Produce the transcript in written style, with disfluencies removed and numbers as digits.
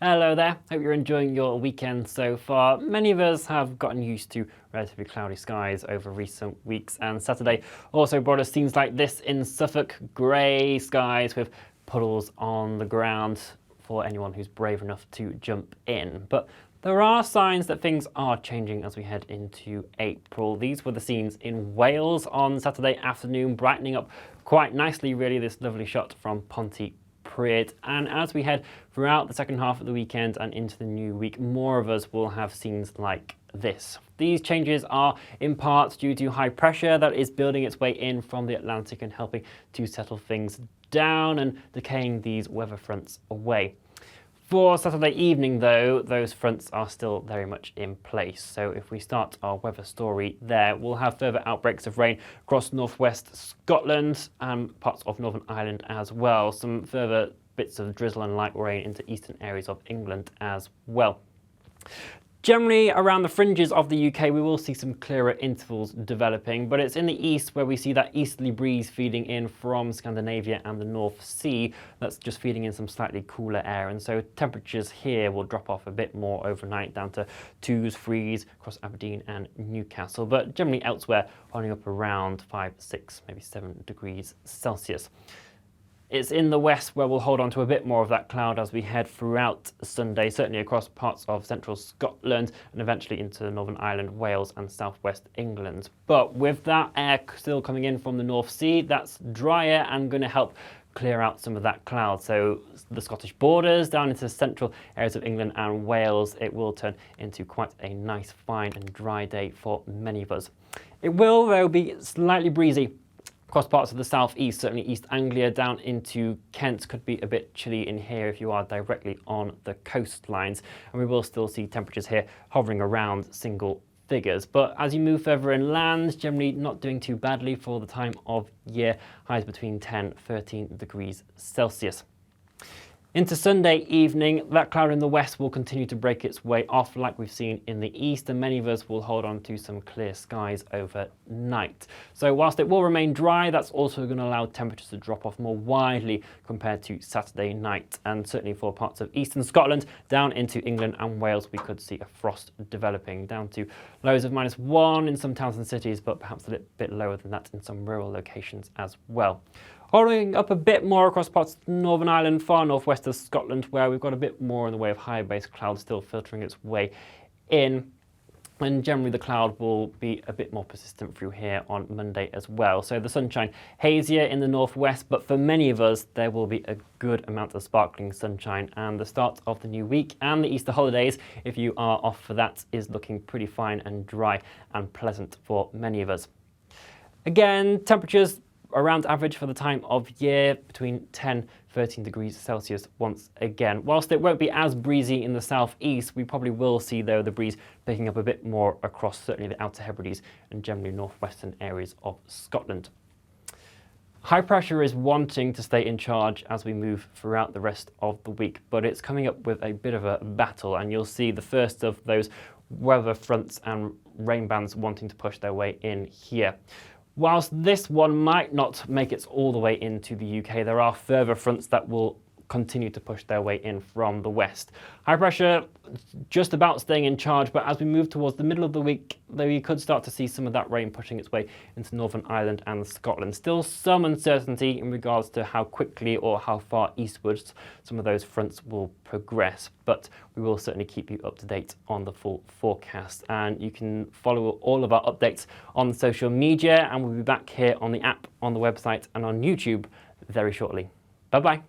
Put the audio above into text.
Hello there, hope you're enjoying your weekend so far. Many of us have gotten used to relatively cloudy skies over recent weeks, and Saturday also brought us scenes like this in Suffolk: grey skies with puddles on the ground for anyone who's brave enough to jump in. But there are signs that things are changing as we head into April. These were the scenes in Wales on Saturday afternoon, brightening up quite nicely, really, this lovely shot from Pontypridd. And as we head throughout the second half of the weekend and into the new week, more of us will have scenes like this. These changes are in part due to high pressure that is building its way in from the Atlantic and helping to settle things down and decaying these weather fronts away. For Saturday evening, though, those fronts are still very much in place. So if we start our weather story there, we'll have further outbreaks of rain across northwest Scotland and parts of Northern Ireland as well. Some further bits of drizzle and light rain into eastern areas of England as well. Generally, around the fringes of the UK, we will see some clearer intervals developing, but it's in the east where we see that easterly breeze feeding in from Scandinavia and the North Sea that's just feeding in some slightly cooler air, and so temperatures here will drop off a bit more overnight, down to 2s, 3s across Aberdeen and Newcastle, but generally elsewhere holding up around 5, 6, maybe 7 degrees Celsius. It's in the west where we'll hold on to a bit more of that cloud as we head throughout Sunday, certainly across parts of central Scotland and eventually into Northern Ireland, Wales and southwest England. But with that air still coming in from the North Sea, that's drier and going to help clear out some of that cloud. So the Scottish borders down into central areas of England and Wales, it will turn into quite a nice, fine and dry day for many of us. It will, though, be slightly breezy across parts of the southeast, certainly East Anglia down into Kent. Could be a bit chilly in here if you are directly on the coastlines, and we will still see temperatures here hovering around single figures. But as you move further inland, generally not doing too badly for the time of year, highs between 10, 13 degrees Celsius. Into Sunday evening, that cloud in the west will continue to break its way off like we've seen in the east, and many of us will hold on to some clear skies overnight. So whilst it will remain dry, that's also going to allow temperatures to drop off more widely compared to Saturday night, and certainly for parts of eastern Scotland down into England and Wales, we could see a frost developing down to lows of -1 in some towns and cities, but perhaps a little bit lower than that in some rural locations as well. Holding up a bit more across parts of Northern Ireland, far northwest of Scotland, where we've got a bit more in the way of high base cloud still filtering its way in. And generally the cloud will be a bit more persistent through here on Monday as well. So the sunshine hazier in the northwest, but for many of us there will be a good amount of sparkling sunshine, and the start of the new week and the Easter holidays, if you are off for that, is looking pretty fine and dry and pleasant for many of us. Again, temperatures around average for the time of year, between 10, 13 degrees Celsius once again. Whilst it won't be as breezy in the southeast, we probably will see, though, the breeze picking up a bit more across certainly the Outer Hebrides and generally northwestern areas of Scotland. High pressure is wanting to stay in charge as we move throughout the rest of the week, but it's coming up with a bit of a battle, and you'll see the first of those weather fronts and rain bands wanting to push their way in here. Whilst this one might not make it all the way into the UK, there are further fronts that will continue to push their way in from the west. High pressure just about staying in charge, but as we move towards the middle of the week, though, you could start to see some of that rain pushing its way into Northern Ireland and Scotland. Still some uncertainty in regards to how quickly or how far eastwards some of those fronts will progress, but we will certainly keep you up to date on the full forecast. And you can follow all of our updates on social media, and we'll be back here on the app, on the website and on YouTube very shortly. Bye-bye.